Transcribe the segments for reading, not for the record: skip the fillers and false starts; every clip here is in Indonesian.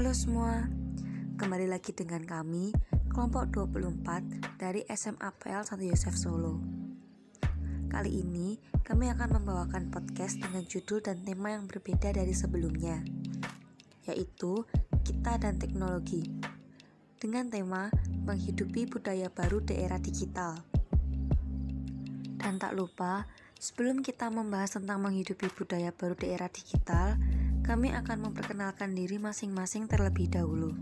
Halo semua, kembali lagi dengan kami, kelompok 24 dari SMAPL Santo Yosef Solo. Kali ini, kami akan membawakan podcast dengan judul dan tema yang berbeda dari sebelumnya, yaitu Kita dan Teknologi, dengan tema menghidupi budaya baru di era digital. Dan tak lupa, sebelum kita membahas tentang menghidupi budaya baru di era digital, kami akan memperkenalkan diri masing-masing terlebih dahulu.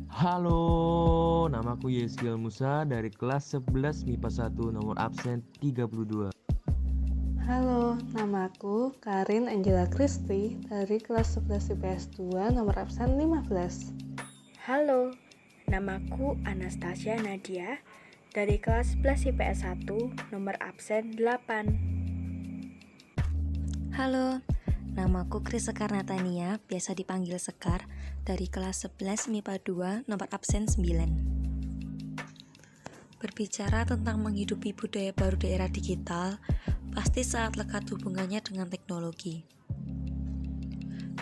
Halo, namaku Yeskiel Musa dari kelas 11 MIPA 1 nomor absen 32. Halo, namaku Karin Angela Kristi dari kelas 11 IPS 2 nomor absen 15. Halo, namaku Anastasia Nadia dari kelas 11 IPS 1 nomor absen 8. Halo, namaku Kris Sekar Natania, biasa dipanggil Sekar, dari kelas 11 MIPA 2 nomor absen 9. Berbicara tentang menghidupi budaya baru di era digital, pasti sangat lekat hubungannya dengan teknologi.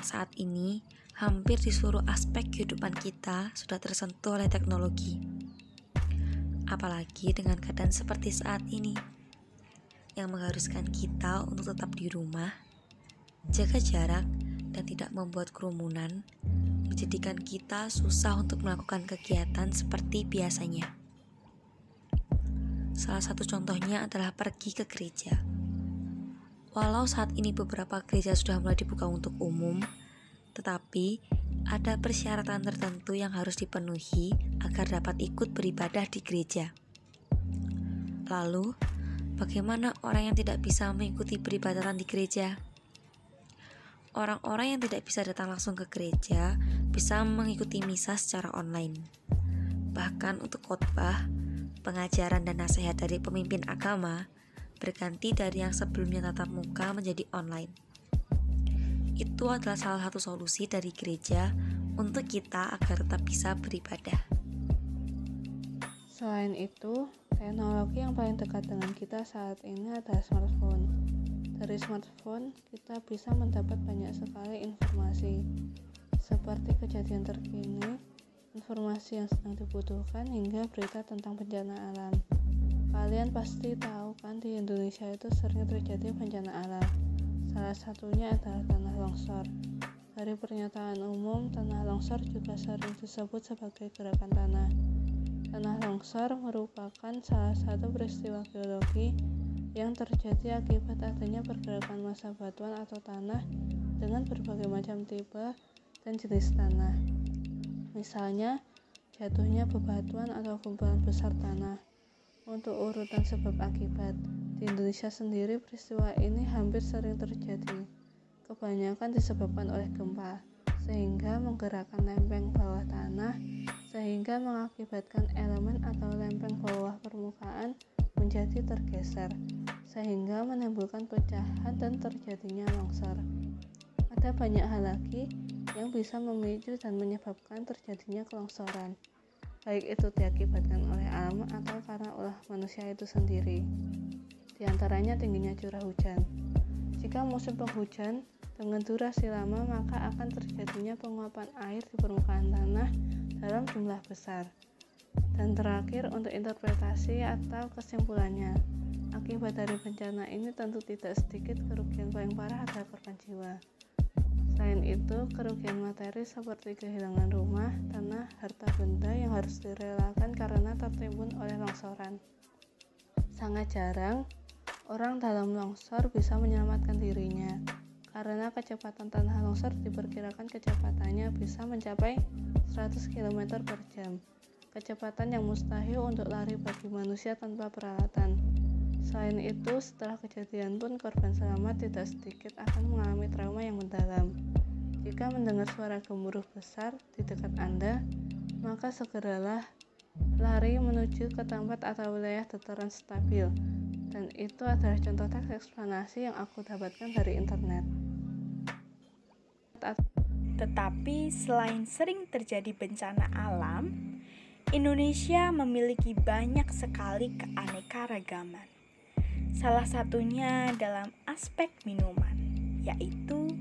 Saat ini, hampir di seluruh aspek kehidupan kita sudah tersentuh oleh teknologi. Apalagi dengan keadaan seperti saat ini, yang mengharuskan kita untuk tetap di rumah, jaga jarak, dan tidak membuat kerumunan, menjadikan kita susah untuk melakukan kegiatan seperti biasanya. Salah satu contohnya adalah pergi ke gereja. Walau saat ini beberapa gereja sudah mulai dibuka untuk umum, tetapi ada persyaratan tertentu yang harus dipenuhi agar dapat ikut beribadah di gereja. Lalu, bagaimana orang yang tidak bisa mengikuti peribadatan di gereja? Orang-orang yang tidak bisa datang langsung ke gereja bisa mengikuti misa secara online. Bahkan untuk khotbah, pengajaran dan nasihat dari pemimpin agama berganti dari yang sebelumnya tatap muka menjadi online. Itu adalah salah satu solusi dari gereja untuk kita agar tetap bisa beribadah. Selain itu, teknologi yang paling dekat dengan kita saat ini adalah smartphone. Dari smartphone, kita bisa mendapat banyak sekali informasi, seperti kejadian terkini, informasi yang sedang dibutuhkan, hingga berita tentang bencana alam. Kalian pasti tahu kan, di Indonesia itu sering terjadi bencana alam. Salah satunya adalah tanah longsor. Dari pernyataan umum, tanah longsor juga sering disebut sebagai gerakan tanah. Tanah longsor merupakan salah satu peristiwa geologi yang terjadi akibat adanya pergerakan massa batuan atau tanah dengan berbagai macam tipe dan jenis tanah. Misalnya, jatuhnya bebatuan atau gumpalan besar tanah. Untuk urutan sebab akibat, di Indonesia sendiri peristiwa ini hampir sering terjadi. Kebanyakan disebabkan oleh gempa, sehingga menggerakkan lempeng bawah tanah, sehingga mengakibatkan elemen atau lempeng bawah permukaan menjadi tergeser, sehingga menimbulkan pecahan dan terjadinya longsor. Ada banyak hal lagi yang bisa memicu dan menyebabkan terjadinya kelongsoran, baik itu diakibatkan oleh alam atau karena ulah manusia itu sendiri. Di antaranya tingginya curah hujan. Jika musim penghujan dengan durasi lama, maka akan terjadinya penguapan air di permukaan tanah dalam jumlah besar. Dan terakhir, untuk interpretasi atau kesimpulannya, akibat dari bencana ini tentu tidak sedikit kerugian paling parah adalah korban jiwa. Selain itu, kerugian materi seperti kehilangan rumah, tanah, harta benda yang harus direlakan karena tertimbun oleh longsoran. Sangat jarang orang dalam longsor bisa menyelamatkan dirinya, karena kecepatan tanah longsor diperkirakan kecepatannya bisa mencapai 100 km per jam. Kecepatan yang mustahil untuk lari bagi manusia tanpa peralatan. Selain itu, setelah kejadian pun korban selamat tidak sedikit akan mengalami trauma yang mendalam. Jika mendengar suara gemuruh besar di dekat Anda, maka segeralah lari menuju ke tempat atau wilayah dataran stabil. Dan itu adalah contoh teks eksplanasi yang aku dapatkan dari internet. Tetapi selain sering terjadi bencana alam, Indonesia memiliki banyak sekali keanekaragaman. Salah satunya dalam aspek minuman, yaitu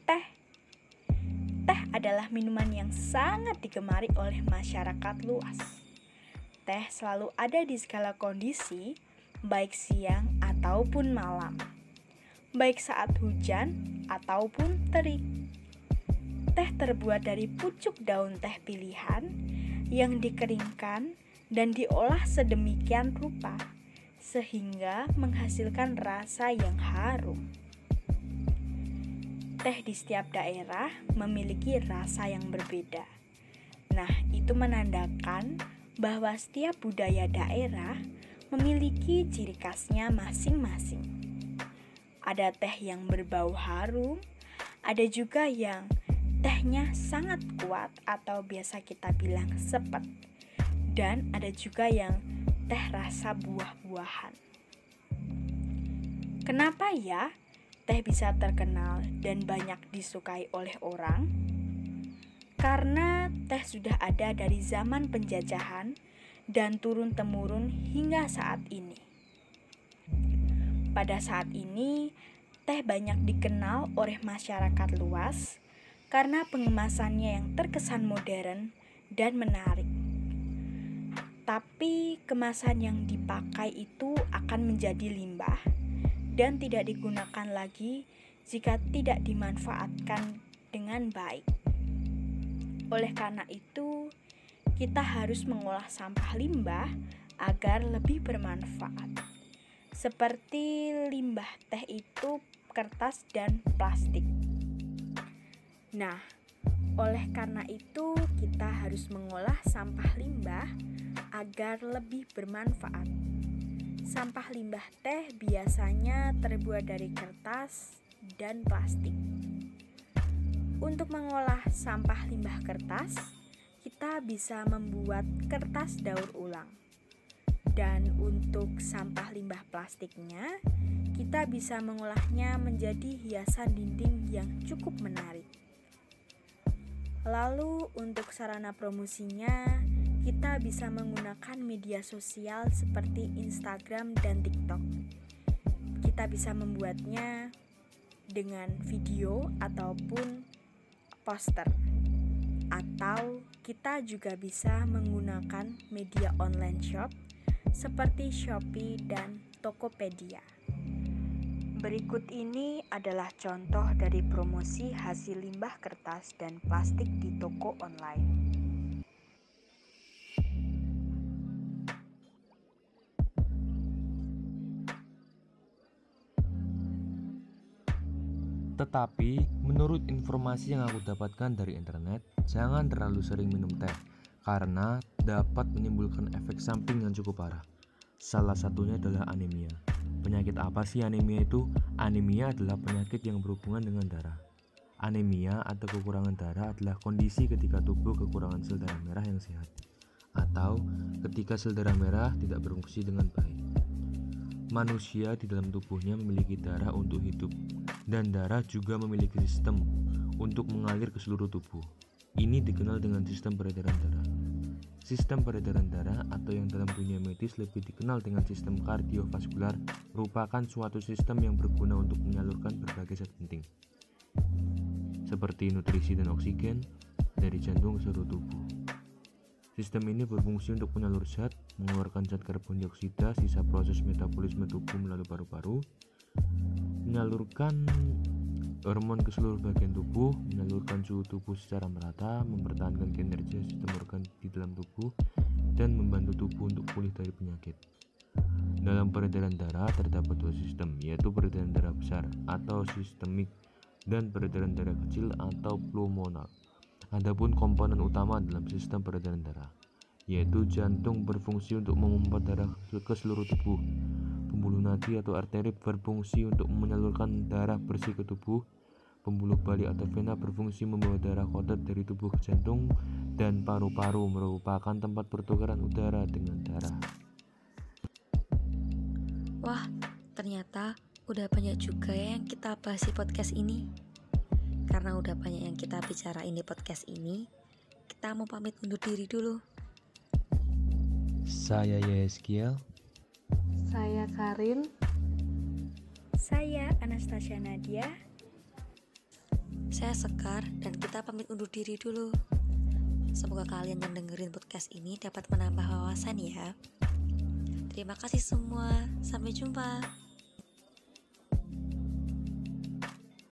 teh. Teh adalah minuman yang sangat digemari oleh masyarakat luas. Teh selalu ada di segala kondisi, baik siang ataupun malam, baik saat hujan ataupun terik. Teh terbuat dari pucuk daun teh pilihan yang dikeringkan dan diolah sedemikian rupa sehingga menghasilkan rasa yang harum. Teh di setiap daerah memiliki rasa yang berbeda. Nah, itu menandakan bahwa setiap budaya daerah memiliki ciri khasnya masing-masing. Ada teh yang berbau harum, ada juga yang tehnya sangat kuat atau biasa kita bilang sepet. Dan ada juga yang teh rasa buah-buahan. Kenapa ya teh bisa terkenal dan banyak disukai oleh orang? Karena teh sudah ada dari zaman penjajahan dan turun-temurun hingga saat ini. Pada saat ini, teh banyak dikenal oleh masyarakat luas karena pengemasannya yang terkesan modern dan menarik. Tapi kemasan yang dipakai itu akan menjadi limbah dan tidak digunakan lagi jika tidak dimanfaatkan dengan baik. Oleh karena itu, kita harus mengolah sampah limbah agar lebih bermanfaat. Seperti limbah teh itu kertas dan plastik. Nah, oleh karena itu kita harus mengolah sampah limbah agar lebih bermanfaat. Sampah limbah teh biasanya terbuat dari kertas dan plastik. Untuk mengolah sampah limbah kertas, kita bisa membuat kertas daur ulang. Dan untuk sampah limbah plastiknya, kita bisa mengolahnya menjadi hiasan dinding yang cukup menarik. Lalu untuk sarana promosinya, kita bisa menggunakan media sosial seperti Instagram dan TikTok. Kita bisa membuatnya dengan video ataupun poster. Atau kita juga bisa menggunakan media online shop seperti Shopee dan Tokopedia. Berikut ini adalah contoh dari promosi hasil limbah kertas dan plastik di toko online. Tetapi, menurut informasi yang aku dapatkan dari internet, jangan terlalu sering minum teh, karena dapat menimbulkan efek samping yang cukup parah. Salah satunya adalah anemia. Penyakit apa sih anemia itu? Anemia adalah penyakit yang berhubungan dengan darah. Anemia atau kekurangan darah adalah kondisi ketika tubuh kekurangan sel darah merah yang sehat, atau ketika sel darah merah tidak berfungsi dengan baik. Manusia di dalam tubuhnya memiliki darah untuk hidup, dan darah juga memiliki sistem untuk mengalir ke seluruh tubuh. Ini dikenal dengan sistem peredaran darah. Sistem peredaran darah atau yang dalam dunia medis lebih dikenal dengan sistem kardiovaskular merupakan suatu sistem yang berguna untuk menyalurkan berbagai zat penting seperti nutrisi dan oksigen dari jantung ke seluruh tubuh. Sistem ini berfungsi untuk menyalur zat, mengeluarkan zat karbon dioksida, sisa proses metabolisme tubuh melalui paru-paru, menyalurkan hormon ke seluruh bagian tubuh, menyalurkan suhu tubuh secara merata, mempertahankan kinerja sistem organ di dalam tubuh, dan membantu tubuh untuk pulih dari penyakit. Dalam peredaran darah terdapat dua sistem, yaitu peredaran darah besar atau sistemik dan peredaran darah kecil atau pulmonal. Adapun komponen utama dalam sistem peredaran darah, yaitu jantung berfungsi untuk memompa darah ke seluruh tubuh, pembuluh nadi atau arteri berfungsi untuk menyalurkan darah bersih ke tubuh, pembuluh balik atau vena berfungsi membawa darah kotor dari tubuh ke jantung, dan paru-paru merupakan tempat pertukaran udara dengan darah. Wah, ternyata udah banyak juga ya yang kita bahas di podcast ini. Karena udah banyak yang kita bicarain di podcast ini, kita mau pamit undur diri dulu. Saya Yeskiel. Saya Karin. Saya Anastasia Nadia. Saya Sekar dan kita pamit undur diri dulu. Semoga kalian yang dengerin podcast ini dapat menambah wawasan ya. Terima kasih semua, sampai jumpa.